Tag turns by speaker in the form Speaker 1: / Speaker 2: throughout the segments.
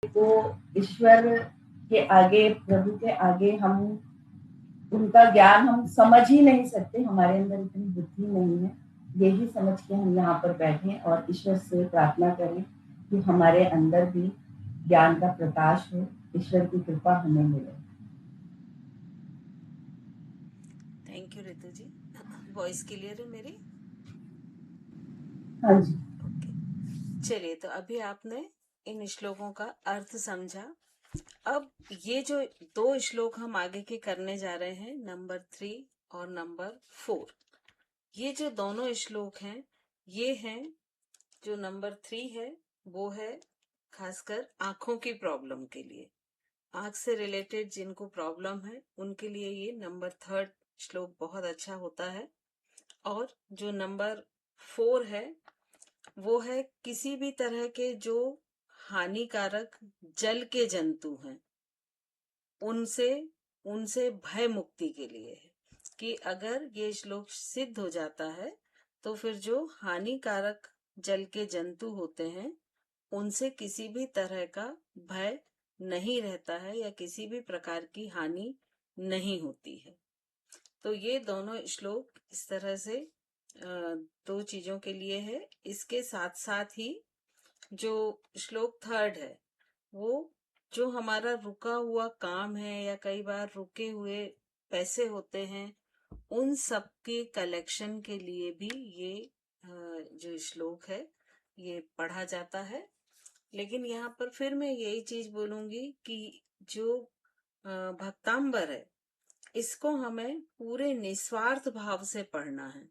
Speaker 1: तो ईश्वर के आगे, प्रभु के आगे हम उनका ज्ञान हम समझ ही नहीं सकते, हमारे अंदर इतनी बुद्धि नहीं है। यही समझ के हम यहाँ पर बैठे और ईश्वर से प्रार्थना करें कि हमारे अंदर भी ज्ञान का प्रकाश हो, ईश्वर की कृपा हमें मिले।
Speaker 2: Thank you Ritu ji. Voice clear है मेरी?
Speaker 1: हाँ जी।
Speaker 2: ओके, चलिए, तो अभी आपने इन श्लोकों का अर्थ समझा। अब ये जो 2 श्लोक हम आगे के करने जा रहे हैं, नंबर 3 और नंबर 4, ये जो दोनों श्लोक हैं, ये हैं, जो नंबर 3 है वो है खासकर आंखों की प्रॉब्लम के लिए। आंख से रिलेटेड जिनको प्रॉब्लम है उनके लिए ये नंबर 3 श्लोक बहुत अच्छा होता है। और जो नंबर 4 है वो है किसी भी तरह के जो हानिकारक जल के जंतु हैं, उनसे उनसे भय मुक्ति के लिए है कि अगर ये श्लोक सिद्ध हो जाता है तो फिर जो हानिकारक जल के जंतु होते हैं उनसे किसी भी तरह का भय नहीं रहता है या किसी भी प्रकार की हानि नहीं होती है। तो ये दोनों श्लोक इस तरह से 2 चीजों के लिए है। इसके साथ साथ ही जो श्लोक 3 है वो जो हमारा रुका हुआ काम है या कई बार रुके हुए पैसे होते हैं, उन सब के कलेक्शन के लिए भी ये जो श्लोक है ये पढ़ा जाता है। लेकिन यहाँ पर फिर मैं यही चीज बोलूंगी कि जो भक्तांबर है इसको हमें पूरे निस्वार्थ भाव से पढ़ना है।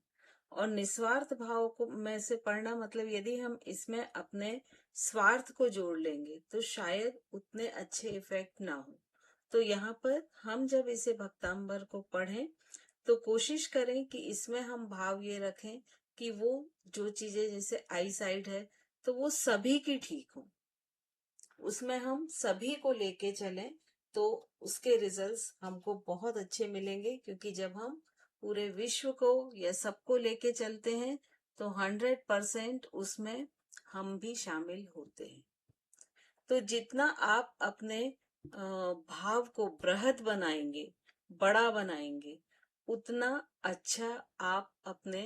Speaker 2: और निस्वार्थ भाव को में से पढ़ना मतलब यदि हम इसमें अपने स्वार्थ को जोड़ लेंगे तो शायद उतने अच्छे इफेक्ट ना हो। तो यहाँ पर हम जब इसे भक्तांबर को पढ़ें तो कोशिश करें कि इसमें हम भाव ये रखें कि वो जो चीजें जैसे आई साइड है तो वो सभी की ठीक हो, उसमें हम सभी को लेके चलें तो उसके रिजल्ट्स हमको बहुत अच्छे मिलेंगे। क्योंकि जब हम पूरे विश्व को या सबको लेके चलते हैं तो 100% उसमें हम भी शामिल होते हैं। तो जितना आप अपने भाव को बृहद बनाएंगे, बड़ा बनाएंगे, उतना अच्छा आप अपने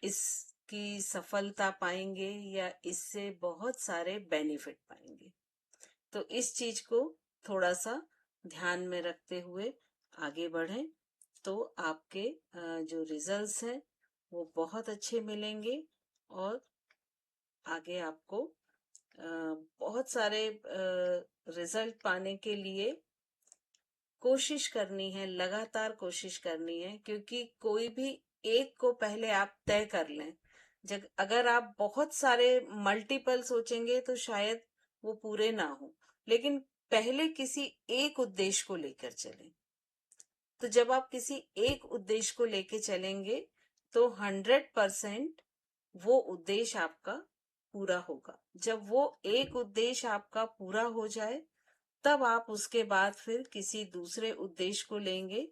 Speaker 2: इसकी सफलता पाएंगे या इससे बहुत सारे बेनिफिट पाएंगे। तो इस चीज को थोड़ा सा ध्यान में रखते हुए आगे बढ़ें तो आपके जो रिजल्ट्स हैं वो बहुत अच्छे मिलेंगे। और आगे आपको बहुत सारे रिजल्ट पाने के लिए कोशिश करनी है, लगातार कोशिश करनी है। क्योंकि कोई भी एक को पहले आप तय कर लें, जब अगर आप बहुत सारे मल्टीपल सोचेंगे तो शायद वो पूरे ना हो। लेकिन पहले किसी एक उद्देश्य को लेकर चलें। तो जब आप किसी एक उद्देश्य को लेकर चलेंगे तो 100% वो उद्देश्य आपका पूरा होगा। जब वो एक उद्देश्य आपका पूरा हो जाए तब आप उसके बाद फिर किसी दूसरे उद्देश्य को लेंगे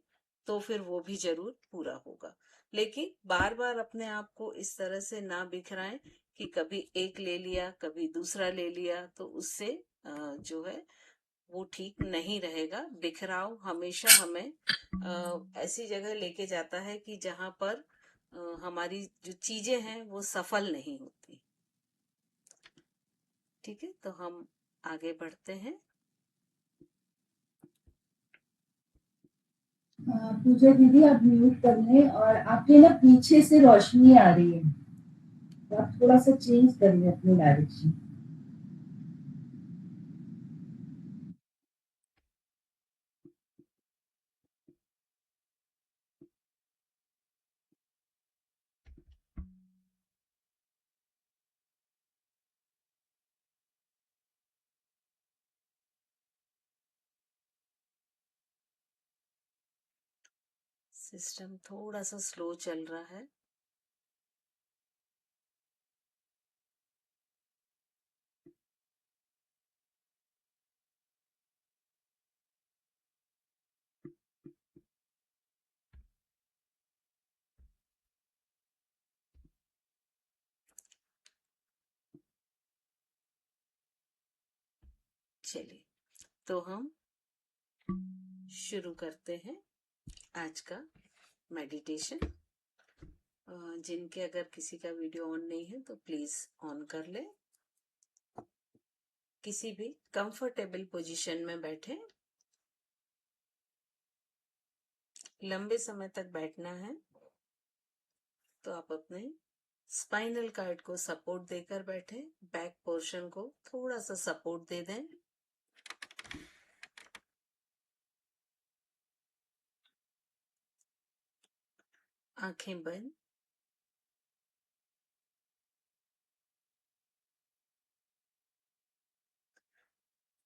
Speaker 2: तो फिर वो भी जरूर पूरा होगा। लेकिन बार बार अपने आप को इस तरह से ना बिखराएं कि कभी एक ले लिया कभी दूसरा ले लिया, तो उससे जो है वो ठीक नहीं रहेगा। बिखराव हमेशा हमें ऐसी जगह लेके जाता है कि जहां पर हमारी जो चीजें हैं वो सफल नहीं होती। ठीक है, तो हम आगे बढ़ते हैं।
Speaker 1: पूजा दीदी आप म्यूट कर लें और आपके ना पीछे से रोशनी आ रही है, तो आप थोड़ा सा चेंज कर लें अपनी डायरेक्शन।
Speaker 2: सिस्टम थोड़ा सा स्लो चल रहा है। चलिए, तो हम शुरू करते हैं आज का मेडिटेशन। जिनके अगर किसी का वीडियो ऑन नहीं है तो प्लीज ऑन कर ले। किसी भी कंफर्टेबल पोजीशन में बैठे। लंबे समय तक बैठना है तो आप अपने स्पाइनल कार्ड को सपोर्ट देकर बैठे। बैक पोर्शन को थोड़ा सा सपोर्ट दे दें। आंखें बंद।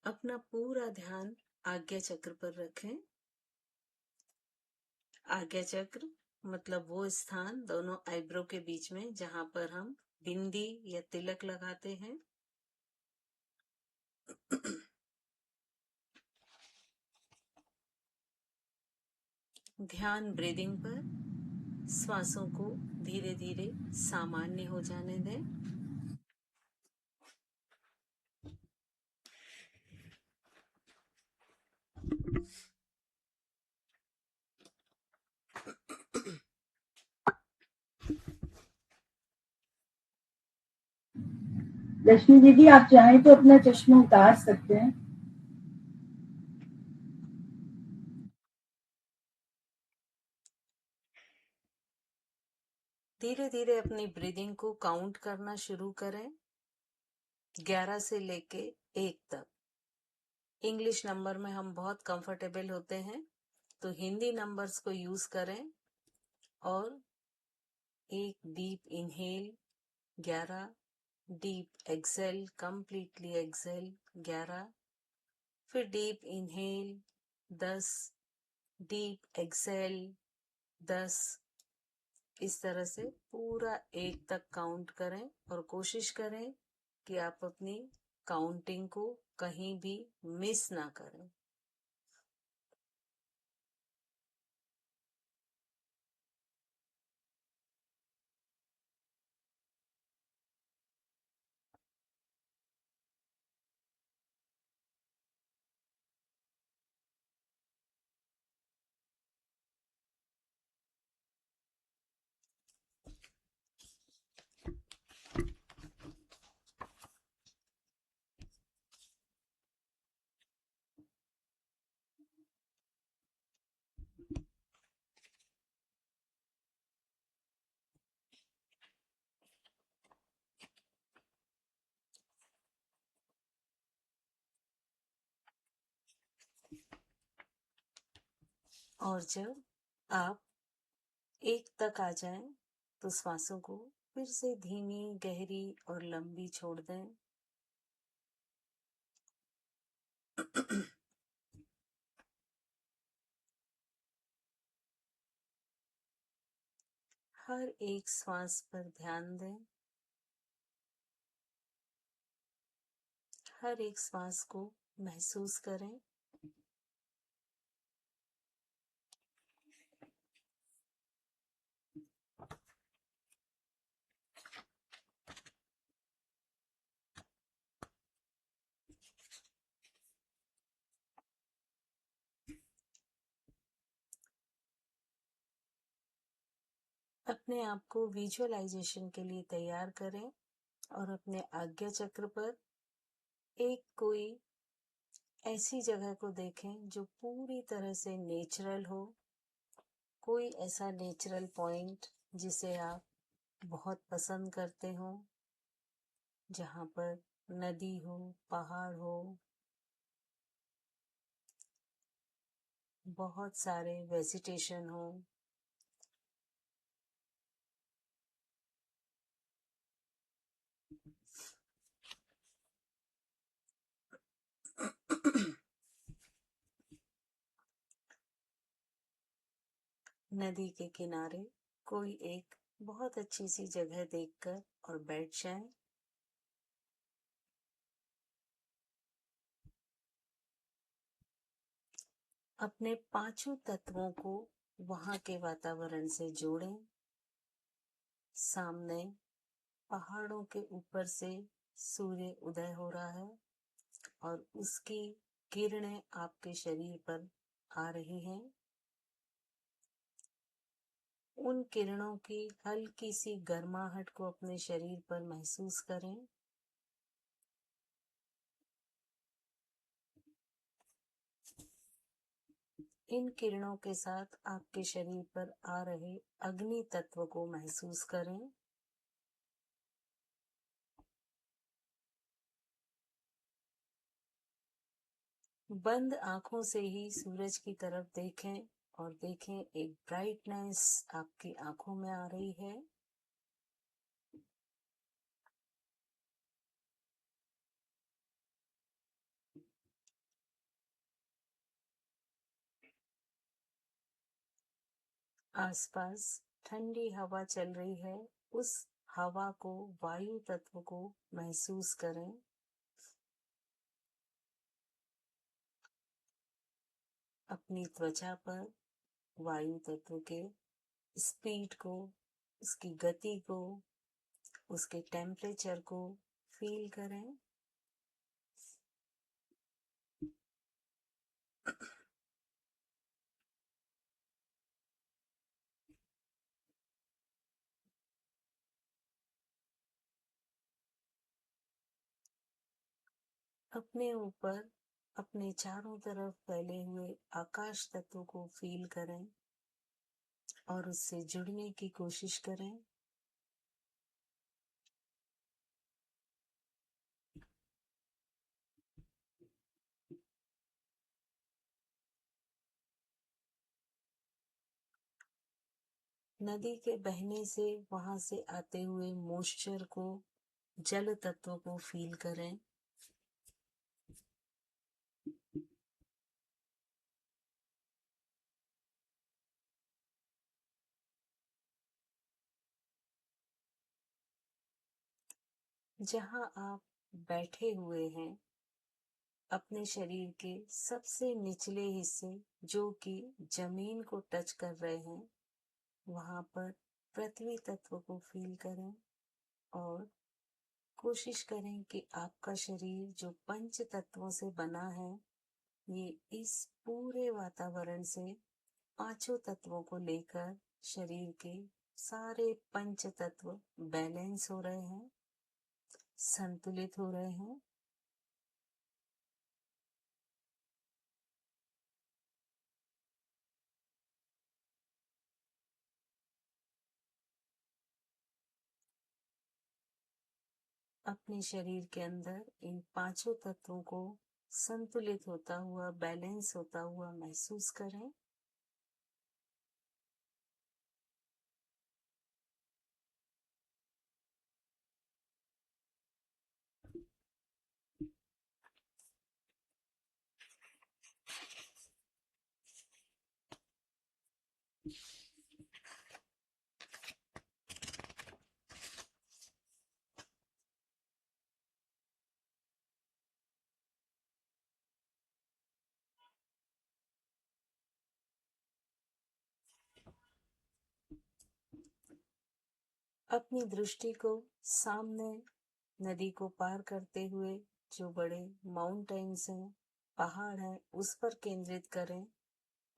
Speaker 2: अपना पूरा ध्यान आज्ञा चक्र पर रखें। आज्ञा चक्र मतलब वो स्थान दोनों आईब्रो के बीच में जहां पर हम बिंदी या तिलक लगाते हैं। ध्यान ब्रीदिंग पर। श्वासों को धीरे धीरे सामान्य हो जाने दें।
Speaker 1: लक्ष्मी दीदी, आप चाहें तो अपना चश्मा उतार सकते हैं।
Speaker 2: धीरे धीरे अपनी ब्रीदिंग को काउंट करना शुरू करें। 11 से लेके 1 तक। इंग्लिश नंबर में हम बहुत कंफर्टेबल होते हैं तो हिंदी नंबर्स को यूज करें। और एक deep inhale 11, deep exhale, completely exhale 11, फिर डीप इनहेल 10, डीप एक्सेल 10। इस तरह से पूरा 1 तक काउंट करें और कोशिश करें कि आप अपनी काउंटिंग को कहीं भी मिस ना करें। और जब आप 1 तक आ जाएं तो श्वासों को फिर से धीमी, गहरी और लंबी छोड़ दें। हर एक श्वास पर ध्यान दें। हर एक श्वास को महसूस करें। अपने आप को विजुअलाइजेशन के लिए तैयार करें और अपने आज्ञा चक्र पर एक कोई ऐसी जगह को देखें जो पूरी तरह से नेचुरल हो। कोई ऐसा नेचुरल पॉइंट जिसे आप बहुत पसंद करते हो, जहां पर नदी हो, पहाड़ हो, बहुत सारे वेजिटेशन हो। नदी के किनारे कोई एक बहुत अच्छी सी जगह देखकर और बैठ जाएं। अपने 5 तत्वों को वहां के वातावरण से जोड़ें। सामने पहाड़ों के ऊपर से सूर्य उदय हो रहा है। और उसकी किरणें आपके शरीर पर आ रही हैं। उन किरणों की हल्की सी गर्माहट को अपने शरीर पर महसूस करें। इन किरणों के साथ आपके शरीर पर आ रहे अग्नि तत्व को महसूस करें। बंद आंखों से ही सूरज की तरफ देखें और देखें एक ब्राइटनेस आपकी आंखों में आ रही है। आसपास ठंडी हवा चल रही है, उस हवा को, वायु तत्व को महसूस करें। अपनी त्वचा पर वायु तत्व के स्पीड को, उसकी गति को, उसके टेम्परेचर को फील करें। अपने ऊपर, अपने चारों तरफ फैले हुए आकाश तत्व को फील करें और उससे जुड़ने की कोशिश करें। नदी के बहने से, वहां से आते हुए मॉइस्चर को, जल तत्व को फील करें। जहां आप बैठे हुए हैं, अपने शरीर के सबसे निचले हिस्से जो कि जमीन को टच कर रहे हैं, वहां पर पृथ्वी तत्व को फील करें और कोशिश करें कि आपका शरीर जो पंच तत्वों से बना है, ये इस पूरे वातावरण से पांचों तत्वों को लेकर शरीर के सारे पंच तत्व बैलेंस हो रहे हैं, संतुलित हो रहे हैं। अपने शरीर के अंदर इन पांचों तत्वों को संतुलित होता हुआ, बैलेंस होता हुआ महसूस करें। अपनी दृष्टि को सामने नदी को पार करते हुए जो बड़े माउंटेन्स हैं, पहाड़ हैं, उस पर केंद्रित करें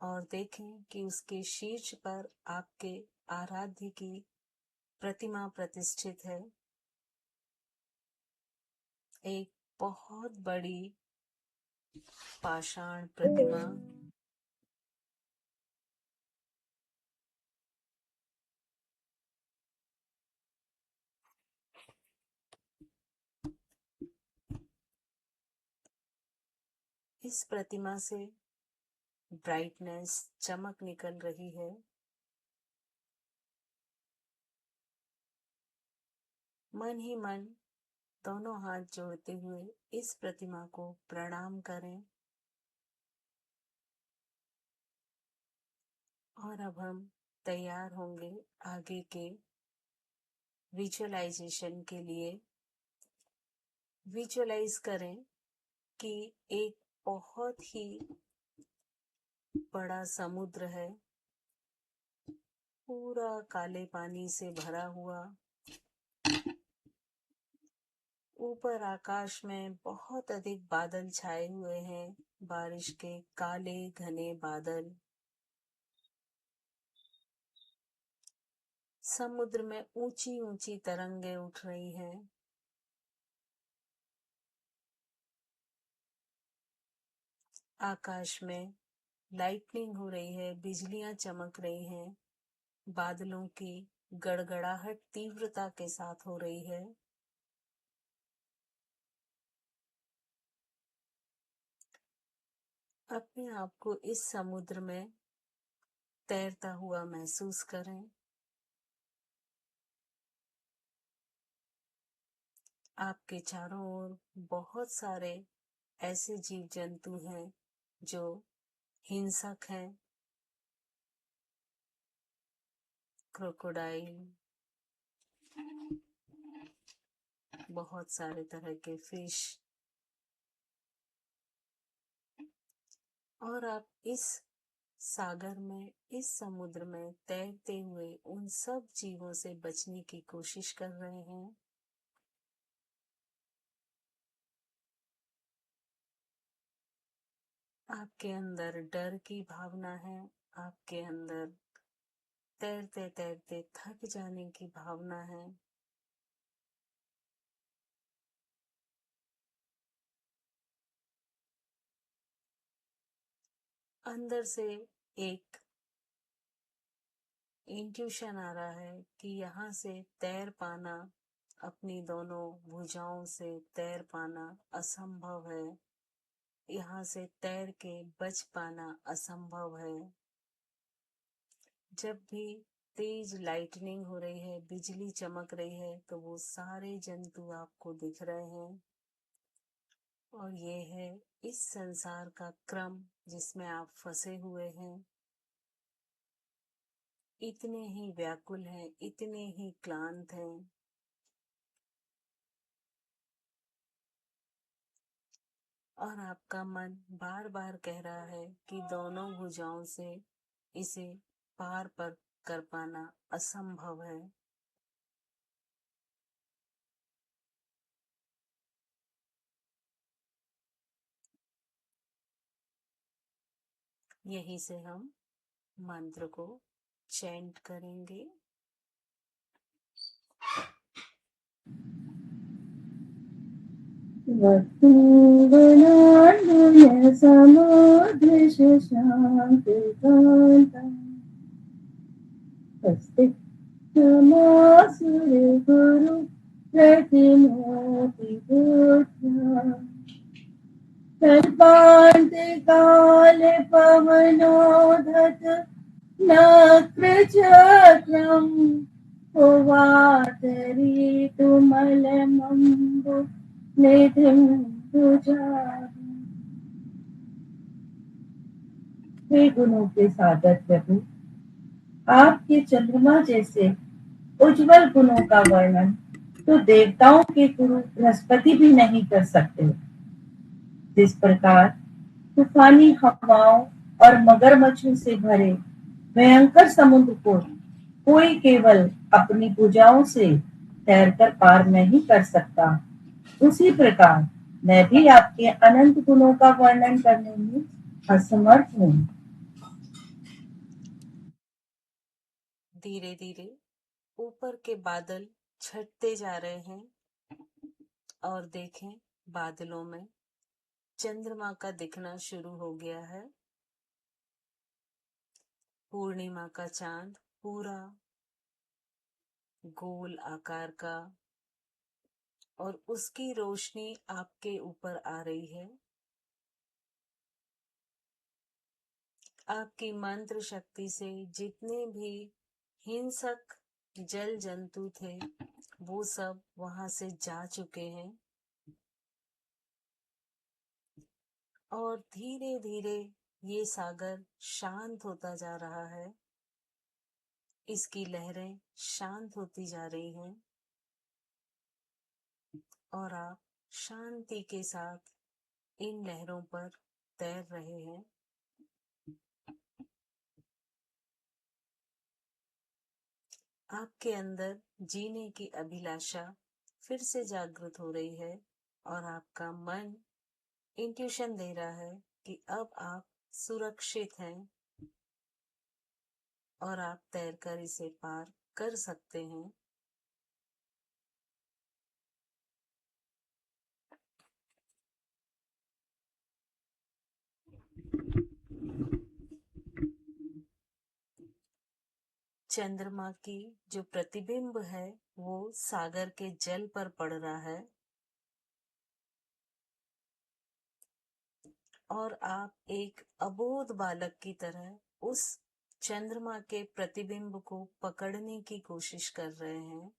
Speaker 2: और देखें कि उसके शीर्ष पर आपके आराध्य की प्रतिमा प्रतिष्ठित है। एक बहुत बड़ी पाषाण प्रतिमा। इस प्रतिमा से ब्राइटनेस, चमक निकल रही है। मन ही मन दोनों हाथ जोड़ते हुए इस प्रतिमा को प्रणाम करें। और अब हम तैयार होंगे आगे के विजुअलाइजेशन के लिए। विजुअलाइज करें कि एक बहुत ही बड़ा समुद्र है, पूरा काले पानी से भरा हुआ। ऊपर आकाश में बहुत अधिक बादल छाए हुए हैं, बारिश के काले घने बादल। समुद्र में ऊंची ऊंची तरंगे उठ रही हैं। आकाश में लाइटनिंग हो रही है, बिजलियां चमक रही हैं, बादलों की गड़गड़ाहट तीव्रता के साथ हो रही है। अपने आप को इस समुद्र में तैरता हुआ महसूस करें। आपके चारों ओर बहुत सारे ऐसे जीव जंतु हैं जो हिंसक हैं। क्रोकोडाइल, बहुत सारे तरह के फिश, और आप इस सागर में, इस समुद्र में तैरते हुए उन सब जीवों से बचने की कोशिश कर रहे हैं। आपके अंदर डर की भावना है, आपके अंदर तैरते तैरते थक जाने की भावना है। अंदर से एक इंट्यूशन आ रहा है कि यहाँ से तैर पाना, अपनी दोनों भुजाओं से तैर पाना असंभव है, यहाँ से तैर के बच पाना असंभव है। जब भी तेज लाइटनिंग हो रही है, बिजली चमक रही है, तो वो सारे जंतु आपको दिख रहे हैं। और ये है इस संसार का क्रम जिसमें आप फंसे हुए हैं। इतने ही व्याकुल हैं, इतने ही क्लांत हैं। और आपका मन बार बार कह रहा है कि दोनों भुजाओं से इसे पार पर कर पाना असंभव है। यहीं से हम मंत्र को चैंट करेंगे।
Speaker 1: वसुवनान्य समुद्र शांतिकांता हस्तिमासुर गुरु प्रतिमोति बुद्धा कल्पांत काल पवनोधत नक्रचक्रम होवातरी तुमलमंबु निधिं दुजाति। हे गुणों के सागर प्रभु, आपके चंद्रमा जैसे उज्जवल गुणों का वर्णन तो देवताओं के गुरु बृहस्पति भी नहीं कर सकते। जिस प्रकार तूफानी हवाओं और मगरमच्छों से भरे भयंकर समुद्र को कोई केवल अपनी भुजाओं से तैरकर पार नहीं कर सकता, उसी प्रकार मैं भी आपके अनंत गुणों का वर्णन करने में असमर्थ हूँ।
Speaker 2: धीरे धीरे ऊपर के बादल छटते जा रहे हैं, और देखें बादलों में चंद्रमा का दिखना शुरू हो गया है। पूर्णिमा का चांद पूरा गोल आकार का, और उसकी रोशनी आपके ऊपर आ रही है। आपकी मंत्र शक्ति से जितने भी हिंसक जल जंतु थे वो सब वहां से जा चुके हैं, और धीरे धीरे ये सागर शांत होता जा रहा है। इसकी लहरें शांत होती जा रही हैं, और आप शांति के साथ इन लहरों पर तैर रहे हैं। आपके अंदर जीने की अभिलाषा फिर से जागृत हो रही है और आपका मन इंट्यूशन दे रहा है कि अब आप सुरक्षित हैं और आप तैरकर इसे पार कर सकते हैं। चंद्रमा की जो प्रतिबिंब है वो सागर के जल पर पड़ रहा है और आप एक अबोध बालक की तरह उस चंद्रमा के प्रतिबिंब को पकड़ने की कोशिश कर रहे हैं।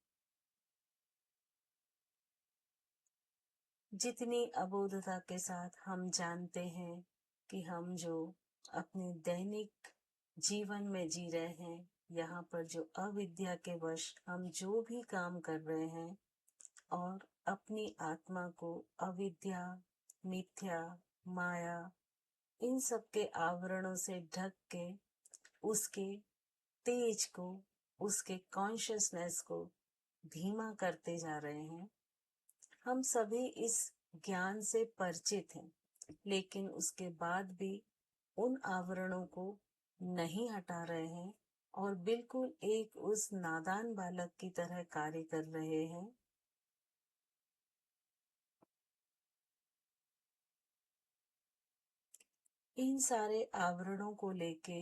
Speaker 2: जितनी अबोधता के साथ हम जानते हैं कि हम जो अपने दैनिक जीवन में जी रहे हैं, यहाँ पर जो अविद्या के वश हम जो भी काम कर रहे हैं और अपनी आत्मा को अविद्या, मिथ्या, माया इन सब के आवरणों से ढक के उसके तेज को, उसके कॉन्शियसनेस को धीमा करते जा रहे हैं। हम सभी इस ज्ञान से परिचित हैं, लेकिन उसके बाद भी उन आवरणों को नहीं हटा रहे हैं और बिल्कुल एक उस नादान बालक की तरह कार्य कर रहे हैं। इन सारे आवरणों को लेके,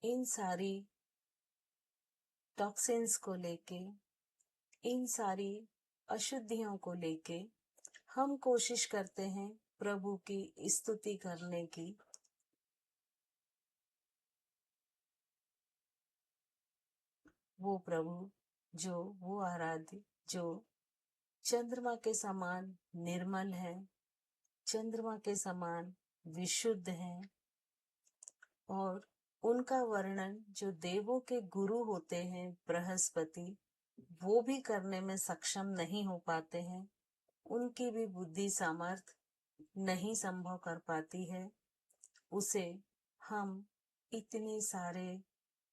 Speaker 2: इन सारी टॉक्सिन्स को लेके, इन सारी अशुद्धियों को लेके हम कोशिश करते हैं प्रभु की स्तुति करने की। वो प्रभु जो, वो आराध्य जो चंद्रमा के समान निर्मल है, चंद्रमा के समान विशुद्ध है और उनका वर्णन जो देवों के गुरु होते हैं बृहस्पति, वो भी करने में सक्षम नहीं हो पाते हैं। उनकी भी बुद्धि सामर्थ्य नहीं संभव कर पाती है। उसे हम इतने सारे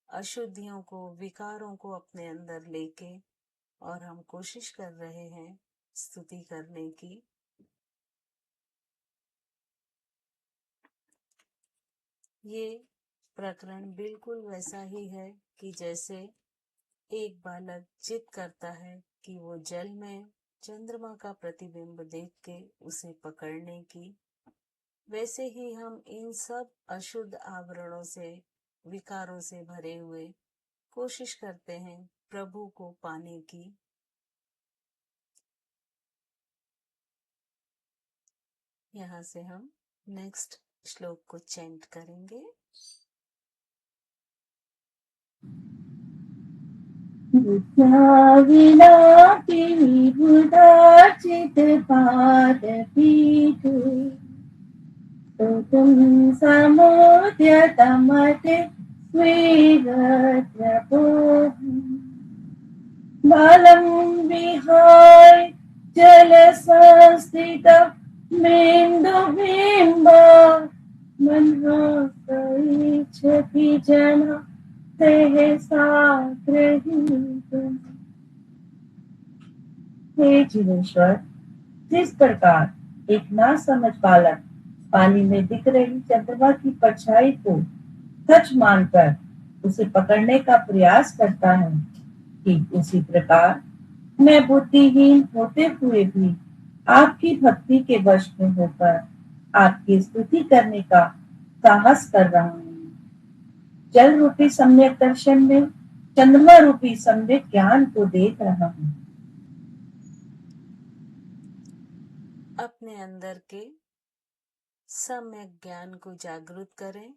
Speaker 2: अशुद्धियों को, विकारों को अपने अंदर लेके और हम कोशिश कर रहे हैं स्तुति करने की। ये प्रकरण बिल्कुल वैसा ही है कि जैसे एक बालक जिद करता है कि वो जल में चंद्रमा का प्रतिबिंब देख के उसे पकड़ने की, वैसे ही हम इन सब अशुद्ध आवरणों से, विकारों से भरे हुए कोशिश करते हैं प्रभु को पाने की। यहाँ से हम नेक्स्ट श्लोक को चैंट करेंगे।
Speaker 1: विलापि विबुधाचित पाद पीठे तुम समुद्यतमते स्वीगत्र बालं विहाय जल संस्थित मेन्दुबिम्ब मनोसैच्छति जन सहसा गृहीत। हे जीवेश्वर, जिस प्रकार एक नासमझ बालक पानी में दिख रही चंद्रमा की परछाई को सच मानकर उसे पकड़ने का प्रयास करता है, ठीक उसी प्रकार मैं बुद्धिहीन होते हुए भी आपकी भक्ति के वश में होकर आपकी स्तुति करने का साहस कर रहा हूँ। जल रूपी सम्यक दर्शन में चंद्रमा रूपी सम्यक ज्ञान को देख रहा हूँ।
Speaker 2: अपने अंदर के सम्यक ज्ञान को जागृत करें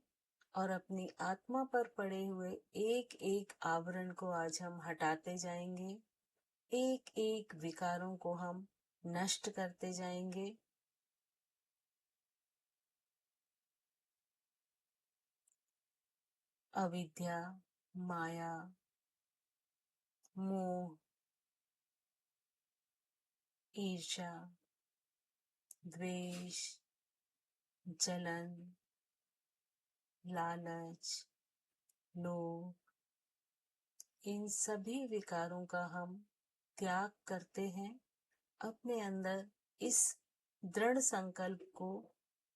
Speaker 2: और अपनी आत्मा पर पड़े हुए एक एक आवरण को आज हम हटाते जाएंगे। एक एक विकारों को हम नष्ट करते जाएंगे। अविद्या, माया, मोह, ईर्ष्या, द्वेष, जलन, लालच, लोभ, इन सभी विकारों का हम त्याग करते हैं अपने अंदर इस दृढ़ संकल्प को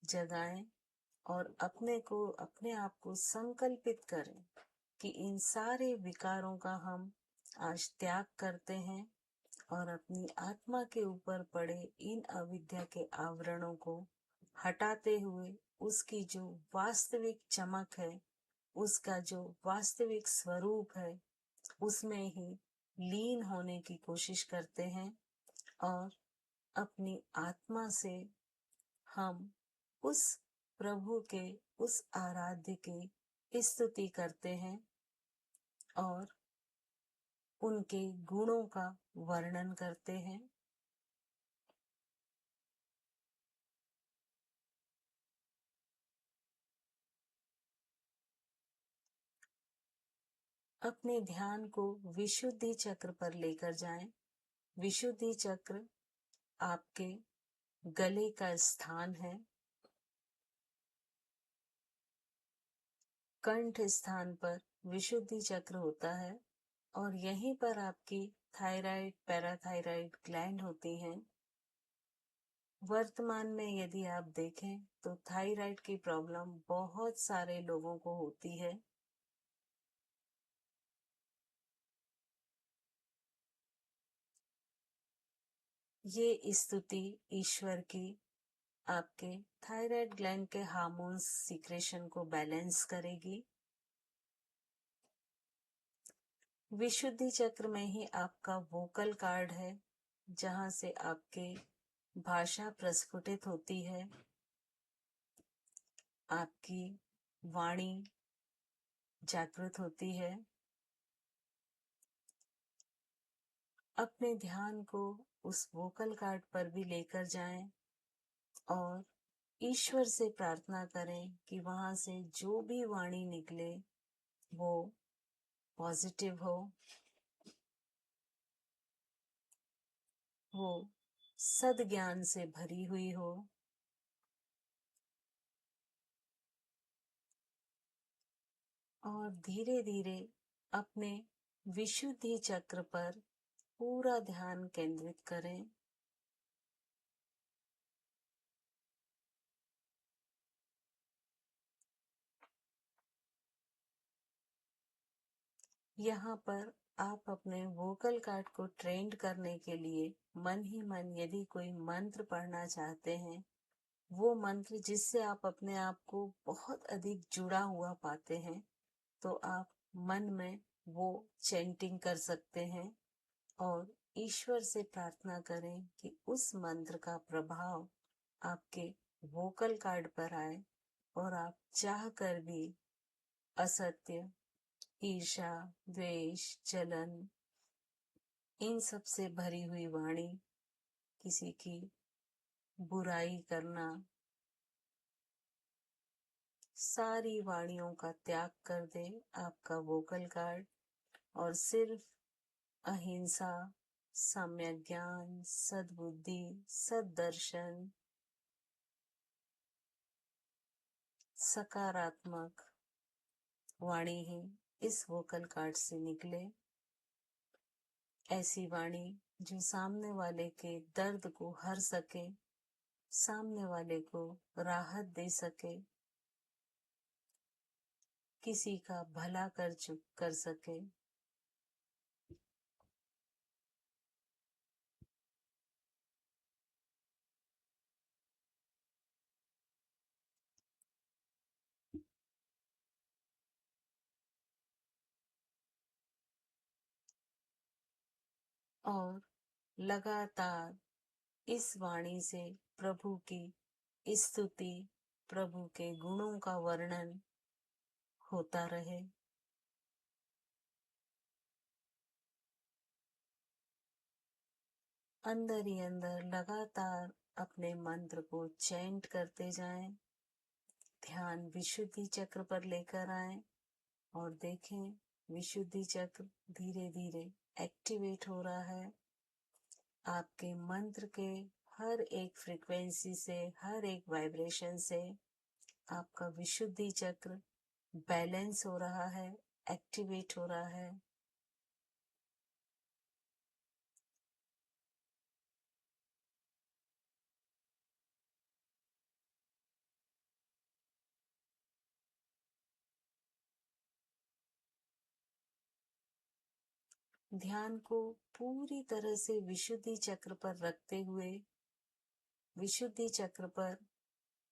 Speaker 2: जगाएं और अपने आप को संकल्पित करें कि इन सारे विकारों का हम आज त्याग करते हैं और अपनी आत्मा के ऊपर पड़े इन अविद्या के आवरणों को हटाते हुए उसकी जो वास्तविक चमक है, उसका जो वास्तविक स्वरूप है, उसमें ही लीन होने की कोशिश करते हैं और अपनी आत्मा से हम उस प्रभु के, उस आराध्य की स्तुति करते हैं और उनके गुणों का वर्णन करते हैं। अपने ध्यान को विशुद्धि चक्र पर लेकर जाएं। विशुद्धि चक्र आपके गले का स्थान है। कंठ स्थान पर विशुद्धि चक्र होता है और यहीं पर आपकी थायराइड, पैराथायराइड ग्लैंड होती हैं। वर्तमान में यदि आप देखें तो थायराइड की प्रॉब्लम बहुत सारे लोगों को होती है। ये स्तुति ईश्वर की आपके थायराइड ग्लैंड के हार्मोन्स सीक्रेशन को बैलेंस करेगी। विशुद्धि चक्र में ही आपका वोकल कार्ड है, जहां से आपके भाषा प्रस्फुटित होती है, आपकी वाणी जागृत होती है। अपने ध्यान को उस वोकल कार्ड पर भी लेकर जाएं और ईश्वर से प्रार्थना करें कि वहां से जो भी वाणी निकले वो पॉजिटिव हो, वो सद्ज्ञान से भरी हुई हो। और धीरे धीरे अपने विशुद्धि चक्र पर पूरा ध्यान केंद्रित करें। यहाँ पर आप अपने वोकल कार्ड को ट्रेंड करने के लिए मन ही मन यदि कोई मंत्र पढ़ना चाहते हैं, वो मंत्र जिससे आप अपने आप को बहुत अधिक जुड़ा हुआ पाते हैं, तो आप मन में वो चैंटिंग कर सकते हैं और ईश्वर से प्रार्थना करें कि उस मंत्र का प्रभाव आपके वोकल कार्ड पर आए और आप चाह कर भी असत्य, ईर्ष्या, द्वेष, जलन, इन सब से भरी हुई वाणी, किसी की बुराई करना, सारी वाणियों का त्याग कर दे आपका वोकल कार्ड और सिर्फ अहिंसा, सम्यक ज्ञान, सद्बुद्धि, सद्दर्शन, सकारात्मक वाणी ही इस वोकल कार्ड से निकले। ऐसी वाणी जो सामने वाले के दर्द को हर सके, सामने वाले को राहत दे सके, किसी का भला कर सके। और लगातार इस वाणी से प्रभु की स्तुति, प्रभु के गुणों का वर्णन होता रहे। अंदर ही अंदर लगातार अपने मंत्र को चैंट करते जाएं। ध्यान विशुद्धि चक्र पर लेकर आएं और देखें विशुद्धि चक्र धीरे धीरे एक्टिवेट हो रहा है। आपके मंत्र के हर एक फ्रीक्वेंसी से, हर एक वाइब्रेशन से आपका विशुद्धि चक्र बैलेंस हो रहा है, एक्टिवेट हो रहा है। ध्यान को पूरी तरह से विशुद्धि चक्र पर रखते हुए विशुद्धि चक्र पर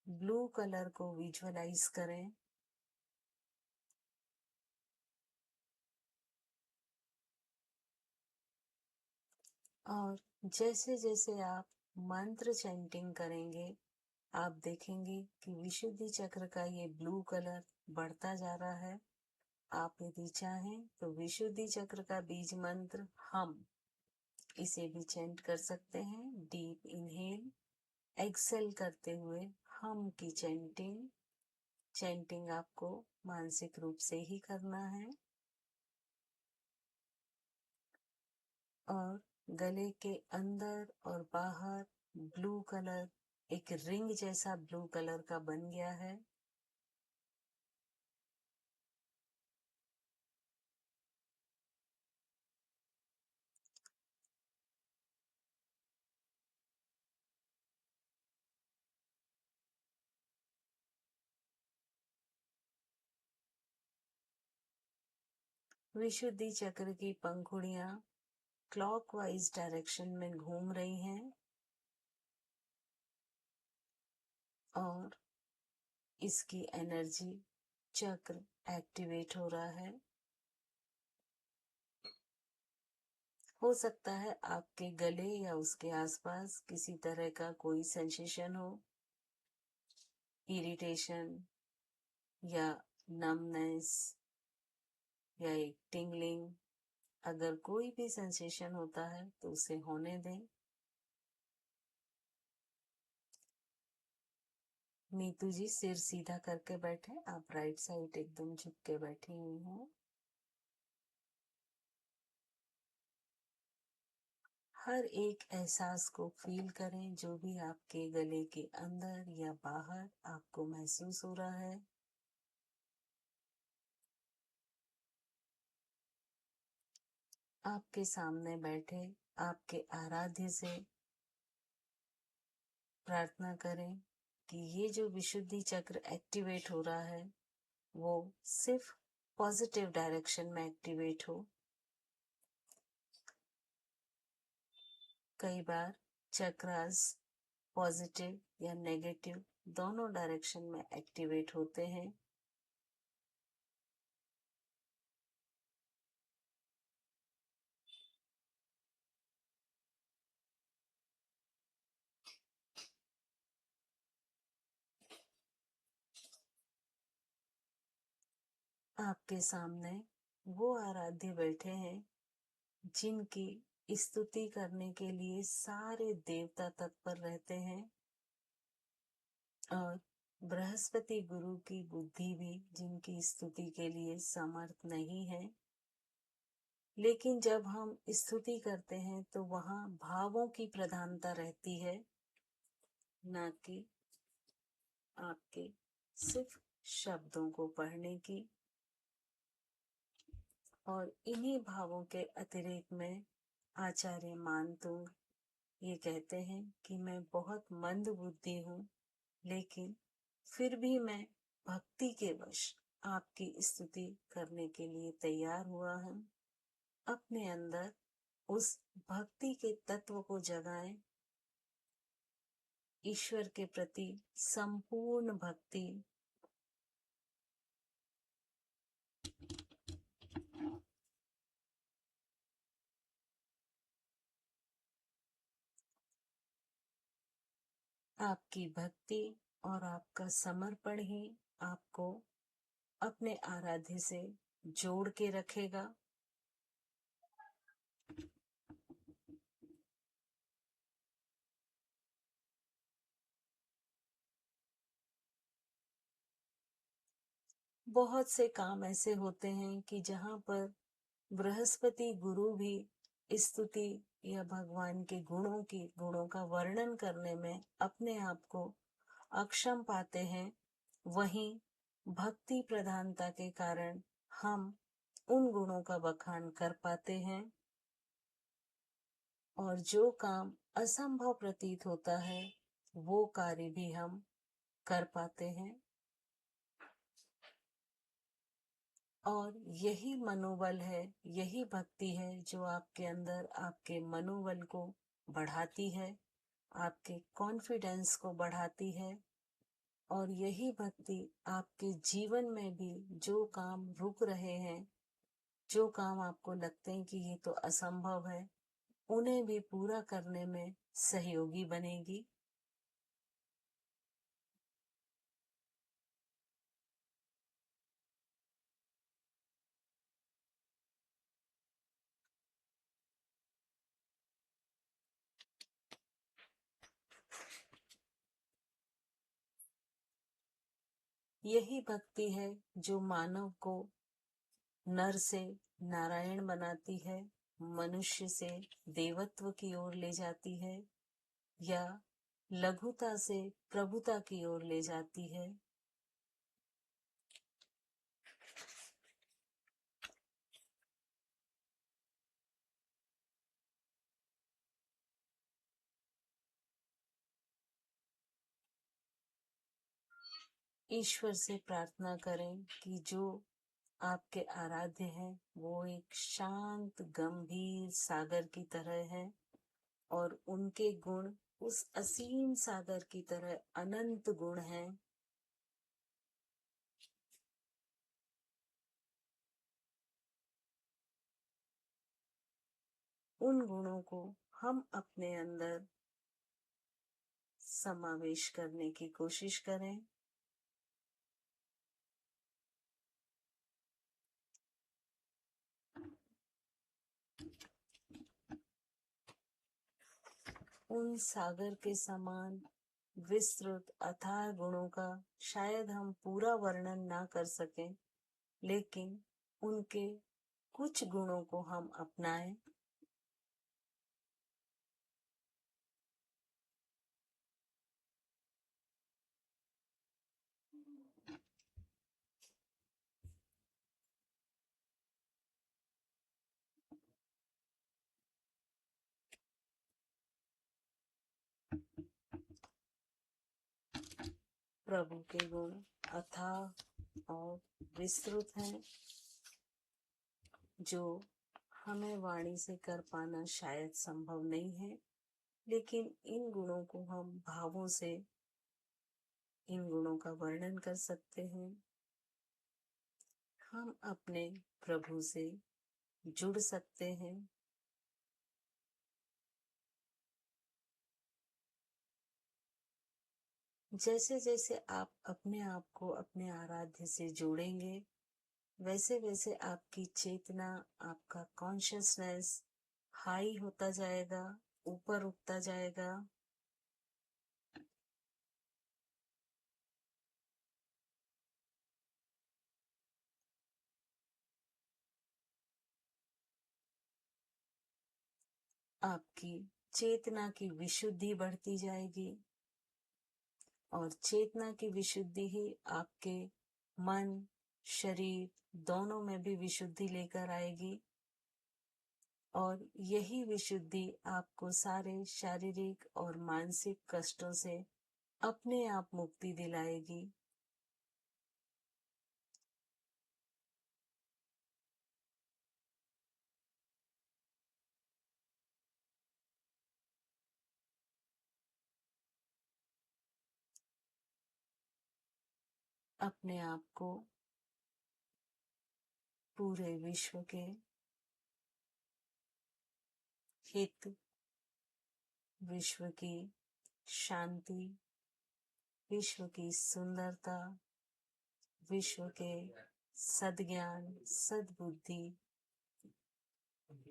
Speaker 2: ब्लू कलर को विजुअलाइज करें। और जैसे जैसे आप मंत्र चैंटिंग करेंगे, आप देखेंगे कि विशुद्धि चक्र का ये ब्लू कलर बढ़ता जा रहा है। आप यदि चाहें तो विशुद्धि चक्र का बीज मंत्र हम इसे भी चैंट कर सकते हैं। डीप इनहेल, एक्सेल करते हुए हम की चैंटिंग आपको मानसिक रूप से ही करना है। और गले के अंदर और बाहर ब्लू कलर एक रिंग जैसा ब्लू कलर का बन गया है। विशुद्धि चक्र की पंखुड़ियां क्लॉकवाइज डायरेक्शन में घूम रही हैं और इसकी एनर्जी चक्र एक्टिवेट हो रहा है। हो सकता है आपके गले या उसके आसपास किसी तरह का कोई सेंसेशन हो, इरिटेशन या नमनेस या एक टिंगलिंग। अगर कोई भी सेंसेशन होता है तो उसे होने दें। नीतू जी सिर सीधा करके बैठे, आप राइट साइड एकदम झुक के बैठी हुई हैं। हर एक एहसास को फील करें जो भी आपके गले के अंदर या बाहर आपको महसूस हो रहा है। आपके सामने बैठे आपके आराध्य से प्रार्थना करें कि ये जो विशुद्धि चक्र एक्टिवेट हो रहा है वो सिर्फ पॉजिटिव डायरेक्शन में एक्टिवेट हो। कई बार चक्रास पॉजिटिव या नेगेटिव दोनों डायरेक्शन में एक्टिवेट होते हैं। आपके सामने वो आराध्य बैठे हैं जिनकी स्तुति करने के लिए सारे देवता तत्पर रहते हैं और बृहस्पति गुरु की बुद्धि भी जिनकी स्तुति के लिए समर्थ नहीं है। लेकिन जब हम स्तुति करते हैं तो वहां भावों की प्रधानता रहती है, ना कि आपके सिर्फ शब्दों को पढ़ने की। और इन्हीं भावों के अतिरेक में आचार्य मानतुंग ये कहते हैं कि मैं बहुत मंद बुद्धि हूँ, लेकिन फिर भी मैं भक्ति के वश आपकी स्तुति करने के लिए तैयार हुआ हूँ। अपने अंदर उस भक्ति के तत्व को जगाएं, ईश्वर के प्रति संपूर्ण भक्ति। आपकी भक्ति और आपका समर्पण ही आपको अपने आराध्य से जोड़ के रखेगा। बहुत से काम ऐसे होते हैं कि जहाँ पर बृहस्पति गुरु भी स्तुति या भगवान के गुणों का वर्णन करने में अपने आप को अक्षम पाते हैं। वहीं भक्ति प्रधानता के कारण हम उन गुणों का बखान कर पाते हैं और जो काम असंभव प्रतीत होता है वो कार्य भी हम कर पाते हैं। और यही मनोबल है, यही भक्ति है जो आपके अंदर आपके मनोबल को बढ़ाती है, आपके कॉन्फिडेंस को बढ़ाती है। और यही भक्ति आपके जीवन में भी जो काम रुक रहे हैं, जो काम आपको लगते हैं कि ये तो असंभव है, उन्हें भी पूरा करने में सहयोगी बनेगी। यही भक्ति है जो मानव को नर से नारायण बनाती है, मनुष्य से देवत्व की ओर ले जाती है, या लघुता से प्रभुता की ओर ले जाती है। ईश्वर से प्रार्थना करें कि जो आपके आराध्य हैं वो एक शांत गंभीर सागर की तरह है, और उनके गुण उस असीम सागर की तरह अनंत गुण हैं। उन गुणों को हम अपने अंदर समावेश करने की कोशिश करें। उन सागर के समान विस्तृत अथाह गुणों का शायद हम पूरा वर्णन ना कर सकें, लेकिन उनके कुछ गुणों को हम अपनाएं। प्रभु के गुण अथाह और विस्तृत हैं, जो हमें वाणी से कर पाना शायद संभव नहीं है, लेकिन इन गुणों को हम भावों से इन गुणों का वर्णन कर सकते हैं। हम अपने प्रभु से जुड़ सकते हैं। जैसे जैसे आप अपने आप को अपने आराध्य से जोड़ेंगे, वैसे वैसे आपकी चेतना, आपका कॉन्शियसनेस हाई होता जाएगा, ऊपर उठता जाएगा। आपकी चेतना की विशुद्धि बढ़ती जाएगी, और चेतना की विशुद्धि ही आपके मन, शरीर दोनों में भी विशुद्धि लेकर आएगी। और यही विशुद्धि आपको सारे शारीरिक और मानसिक कष्टों से अपने आप मुक्ति दिलाएगी। अपने आप को पूरे विश्व के हित, विश्व की शांति, विश्व की सुंदरता, विश्व के सद्ज्ञान, सद्बुद्धि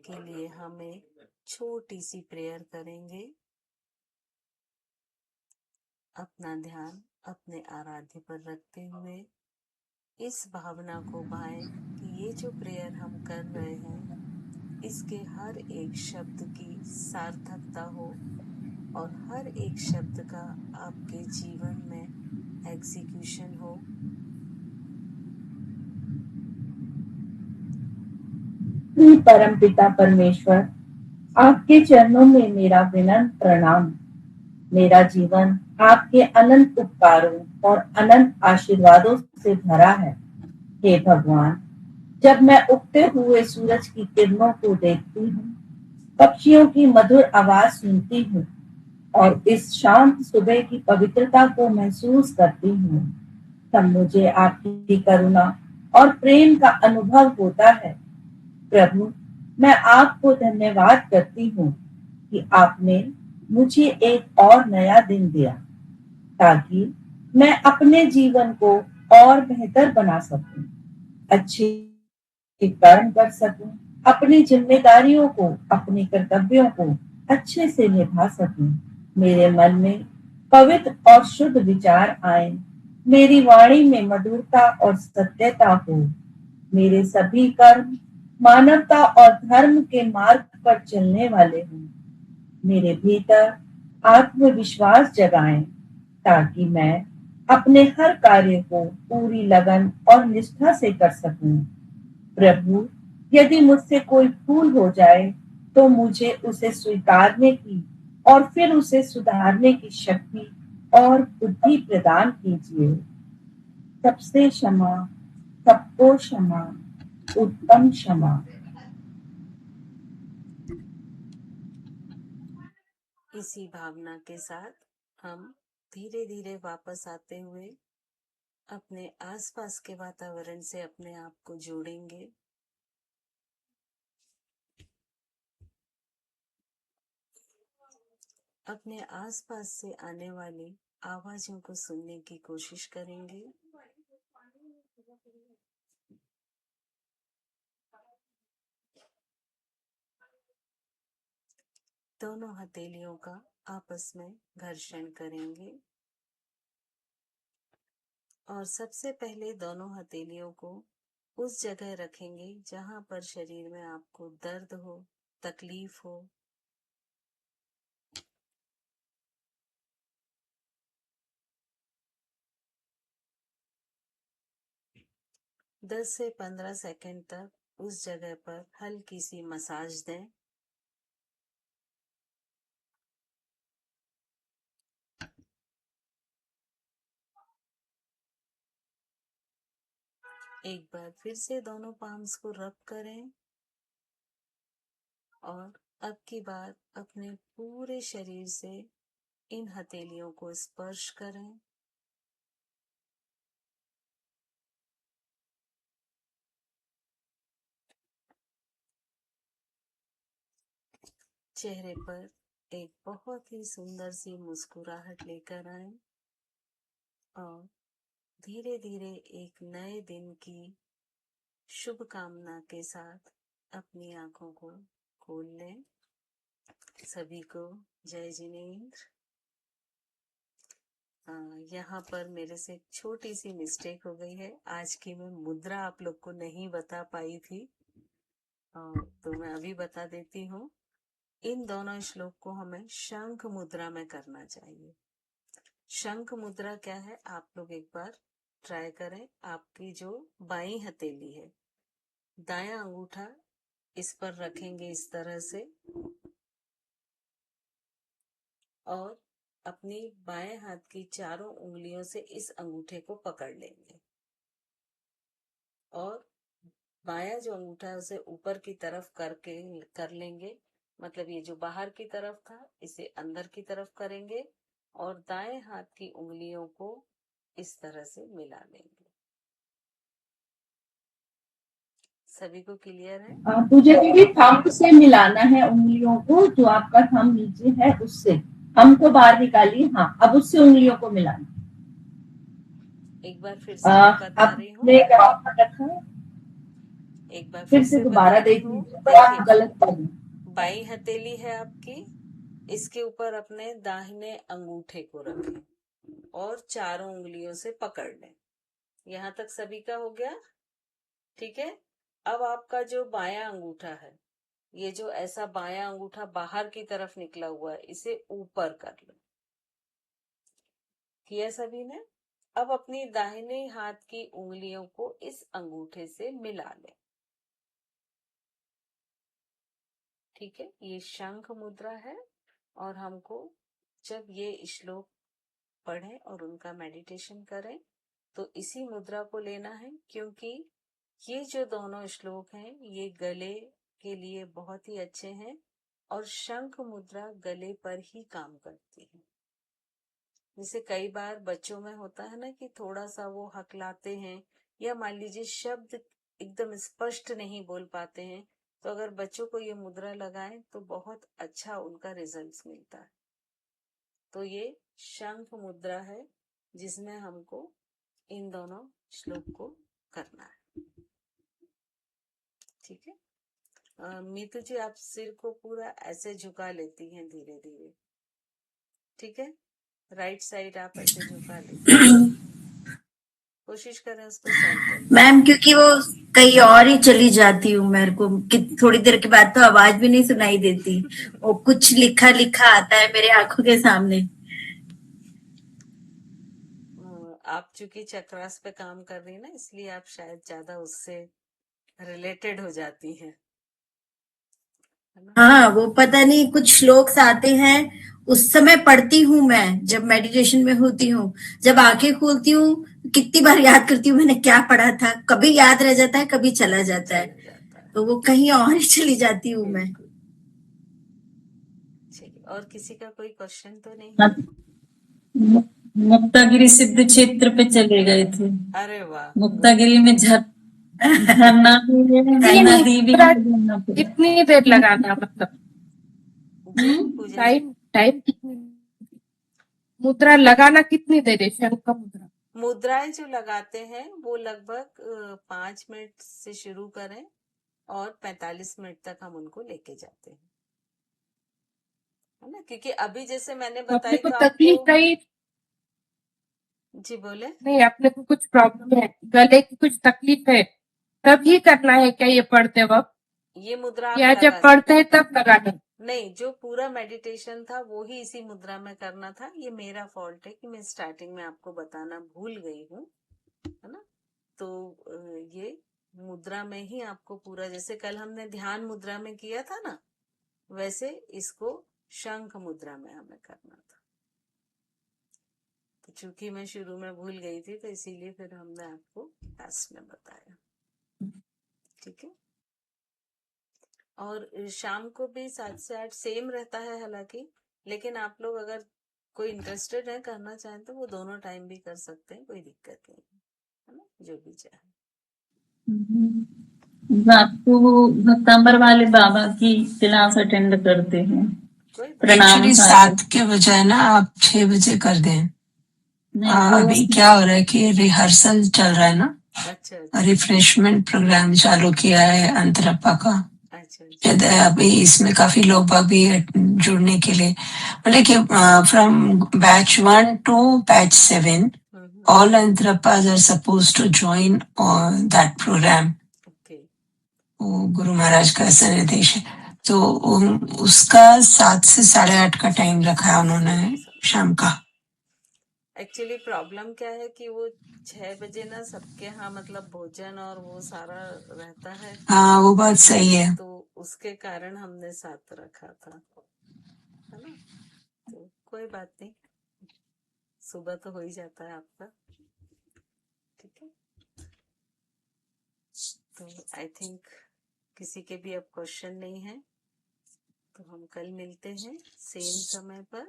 Speaker 2: के लिए हम एक छोटी सी प्रेयर करेंगे। अपना ध्यान अपने आराध्य पर रखते हुए इस भावना को भाएं कि ये जो प्रेयर हम कर रहे हैं, इसके हर एक शब्द की सार्थकता हो, और हर एक शब्द का आपके जीवन में एग्जीक्यूशन हो।
Speaker 1: परम पिता परमेश्वर, आपके चरणों में मेरा विनम्र प्रणाम। मेरा जीवन आपके अनंत उपकारों और अनंत आशीर्वादों से भरा है। हे भगवान, जब मैं उगते हुए सूरज की किरणों को देखती हूँ, पक्षियों की मधुर आवाज सुनती हूँ और इस शांत सुबह की पवित्रता को महसूस करती हूँ, तब मुझे आपकी करुणा और प्रेम का अनुभव होता है। प्रभु, मैं आपको धन्यवाद करती हूँ कि आपने मुझे एक और नया दिन दिया, ताकि मैं अपने जीवन को और बेहतर बना सकूं, अच्छे कर्म कर सकूं, अपनी जिम्मेदारियों को, अपने कर्तव्यों को अच्छे से निभा सकूं। मेरे मन में पवित्र और शुद्ध विचार आए, मेरी वाणी में मधुरता और सत्यता हो, मेरे सभी कर्म मानवता और धर्म के मार्ग पर चलने वाले हों, मेरे भीतर आत्मविश्वास जगाएं, ताकि मैं अपने हर कार्य को पूरी लगन और निष्ठा से कर सकूं। प्रभु, यदि मुझसे कोई भूल हो जाए तो मुझे उसे स्वीकारने की और फिर उसे सुधारने की शक्ति और बुद्धि प्रदान कीजिए। सबसे क्षमा, सबको क्षमा, उत्तम क्षमा।
Speaker 2: इसी भावना के साथ हम धीरे धीरे वापस आते हुए अपने आसपास के वातावरण से अपने आप को जोड़ेंगे। अपने आसपास से आने वाली आवाजों को सुनने की कोशिश करेंगे। दोनों हथेलियों का आपस में घर्षण करेंगे और सबसे पहले दोनों हथेलियों को उस जगह रखेंगे जहां पर शरीर में आपको दर्द हो, तकलीफ हो। दस से 15 सेकंड तक उस जगह पर हल्की सी मसाज दें। एक बार फिर से दोनों पाम्स को रब करें और अब की बार अपने पूरे शरीर से इन हथेलियों को स्पर्श करें। चेहरे पर एक बहुत ही सुंदर सी मुस्कुराहट लेकर आए और धीरे धीरे एक नए दिन की शुभ कामना के साथ अपनी आंखों को खोल लें। सभी को जय जिनेंद्र। यहाँ पर मेरे से एक छोटी सी मिस्टेक हो गई है। आज की मैं मुद्रा आप लोग को नहीं बता पाई थी, तो मैं अभी बता देती हूँ। इन दोनों श्लोक को हमें शंख मुद्रा में करना चाहिए। शंख मुद्रा क्या है, आप लोग एक बार ट्राई करें। आपकी जो बाई हथेली है, दायां अंगूठा इस पर रखेंगे इस तरह से और अपनी बाएं हाथ की चारों उंगलियों से इस अंगूठे को पकड़ लेंगे और बायां जो अंगूठा है उसे ऊपर की तरफ करके कर लेंगे। मतलब ये जो बाहर की तरफ था इसे अंदर की तरफ करेंगे और दाएं हाथ की उंगलियों को इस तरह से मिला लेंगे। सभी को क्लियर है?
Speaker 1: मुझे भी थंब से मिलाना है उंगलियों को, जो आपका थंब नीचे है उससे हम को बाहर निकालिए। हाँ, अब उससे उंगलियों को मिलाना।
Speaker 2: एक बार फिर से मैं बता रही हूँ।
Speaker 1: आपने क्या रखा है?
Speaker 2: एक बार
Speaker 1: फिर
Speaker 2: फिर
Speaker 1: से
Speaker 2: से
Speaker 1: दोबारा
Speaker 2: बताती
Speaker 1: देख
Speaker 2: हूँ।
Speaker 1: लीजिए, पर आप
Speaker 2: देखिए,
Speaker 1: गलत कर रहे हैं।
Speaker 2: बाई हथेली है आपकी, इसके ऊपर अपने दाहिने अंगूठे को रखें और चारों उंगलियों से पकड़ लें। यहाँ तक सभी का हो गया? ठीक है। अब आपका जो बायां अंगूठा है, ये जो ऐसा बायां अंगूठा बाहर की तरफ निकला हुआ है, इसे ऊपर कर लो। किया सभी ने? अब अपनी दाहिने हाथ की उंगलियों को इस अंगूठे से मिला लें। ठीक है, ये शंख मुद्रा है और हमको जब ये श्लोक पढ़ें और उनका मेडिटेशन करें तो इसी मुद्रा को लेना है, क्योंकि ये जो दोनों श्लोक हैं ये गले के लिए बहुत ही अच्छे हैं और शंख मुद्रा गले पर ही काम करती है। जैसे कई बार बच्चों में होता है ना कि थोड़ा सा वो हकलाते हैं या मान लीजिए शब्द एकदम स्पष्ट नहीं बोल पाते हैं, तो अगर बच्चों को ये मुद्रा लगाएं तो बहुत अच्छा उनका रिजल्ट मिलता है। तो ये शंख मुद्रा है जिसमें हमको इन दोनों श्लोक को करना है। ठीक है। मीतू जी आप सिर को पूरा ऐसे झुका लेती हैं धीरे धीरे। ठीक है, राइट साइड आप ऐसे झुका लीजिए, कोशिश करें उसको सेंटर।
Speaker 3: मैम क्योंकि वो कहीं और ही चली जाती हूँ, मेरे को थोड़ी देर के बाद तो आवाज भी नहीं सुनाई देती, वो कुछ लिखा लिखा आता है मेरे आंखों के सामने।
Speaker 2: आप चूंकि चक्रास पे काम कर रही है ना, इसलिए आप शायद ज्यादा उससे रिलेटेड हो जाती हैं।
Speaker 3: हाँ, वो पता नहीं कुछ श्लोक्स आते हैं, उस समय पढ़ती हूँ मैं जब मेडिटेशन में होती हूँ, जब आंखें खोलती हूँ कितनी बार याद करती हूँ मैंने क्या पढ़ा था, कभी याद रह जाता है कभी चला जाता है, तो वो कहीं और ही चली जाती हूँ मैं।
Speaker 2: चलिए, और किसी का कोई क्वेश्चन तो नहीं?
Speaker 4: मुक्तागिरी सिद्ध क्षेत्र पे चले गए थे।
Speaker 2: अरे वाह,
Speaker 4: मुक्तागिरी में झरना भी है, नदी भी है।
Speaker 5: कितनी देर लगाना, मतलब
Speaker 2: पूजा
Speaker 5: टाइम कितनी, मुद्रा लगाना कितनी देर है? शंख का मुद्रा
Speaker 2: मुद्राएं जो लगाते हैं वो लगभग 5 मिनट से शुरू करें और 45 मिनट तक हम उनको लेके जाते हैं, है ना? क्योंकि अभी जैसे मैंने बताई
Speaker 5: अपने को
Speaker 2: तो
Speaker 5: तकलीफ
Speaker 2: आपको।
Speaker 5: नहीं,
Speaker 2: जी बोले।
Speaker 5: नहीं अपने को कुछ प्रॉब्लम है, गले की कुछ तकलीफ है, तभी करना है क्या ये पढ़ते वक्त,
Speaker 2: ये मुद्रा आप
Speaker 5: या
Speaker 2: लगा
Speaker 5: जब पढ़ते हैं तब लगाना?
Speaker 2: नहीं, जो पूरा मेडिटेशन था वो ही इसी मुद्रा में करना था। ये मेरा फॉल्ट है कि मैं स्टार्टिंग में आपको बताना भूल गई हूँ, है ना? तो ये मुद्रा में ही आपको पूरा, जैसे कल हमने ध्यान मुद्रा में किया था ना, वैसे इसको शंख मुद्रा में हमें करना था। तो चूंकि मैं शुरू में भूल गई थी तो इसीलिए फिर हमने आपको लास्ट में बताया। ठीक है, और शाम को भी 7 से 8 सेम रहता है हालांकि, लेकिन आप लोग अगर कोई इंटरेस्टेड है करना चाहें तो वो दोनों टाइम भी कर सकते हैं, कोई दिक्कत नहीं है ना, जो भी चाहे।
Speaker 4: आपको भक्तांबर वाले बाबा की क्लास अटेंड करते हैं।
Speaker 6: एक्चुअली 7 के बजाय ना आप 6 बजे कर दें। अभी क्या हो रहा है कि रिहर्सल चल रहा है ना,
Speaker 2: अच्छा,
Speaker 6: रिफ्रेशमेंट प्रोग्राम चालू किया है अंतरप्पा का।
Speaker 2: अच्छा,
Speaker 6: अभी इसमें काफी लोग भी जुड़ने के लिए, मतलब कि from batch 1 to batch 7 all Antrapas are supposed to join on that program. वो गुरु महाराज का ऐसा निर्देश है, तो उसका 7 से 8:30 का टाइम रखा है उन्होंने शाम का।
Speaker 2: एक्चुअली प्रॉब्लम क्या है कि वो 6 बजे ना सबके यहाँ मतलब भोजन और वो सारा रहता है।
Speaker 6: हाँ वो बात सही है,
Speaker 2: तो उसके कारण हमने 7 रखा था, है ना? तो कोई बात नहीं, सुबह तो हो ही जाता है आपका। ठीक है, तो आई थिंक किसी के भी अब क्वेश्चन नहीं है, तो हम कल मिलते हैं सेम समय पर।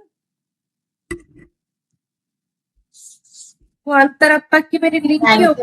Speaker 5: वो अंतरप्पा की मेरी लिंक क्यों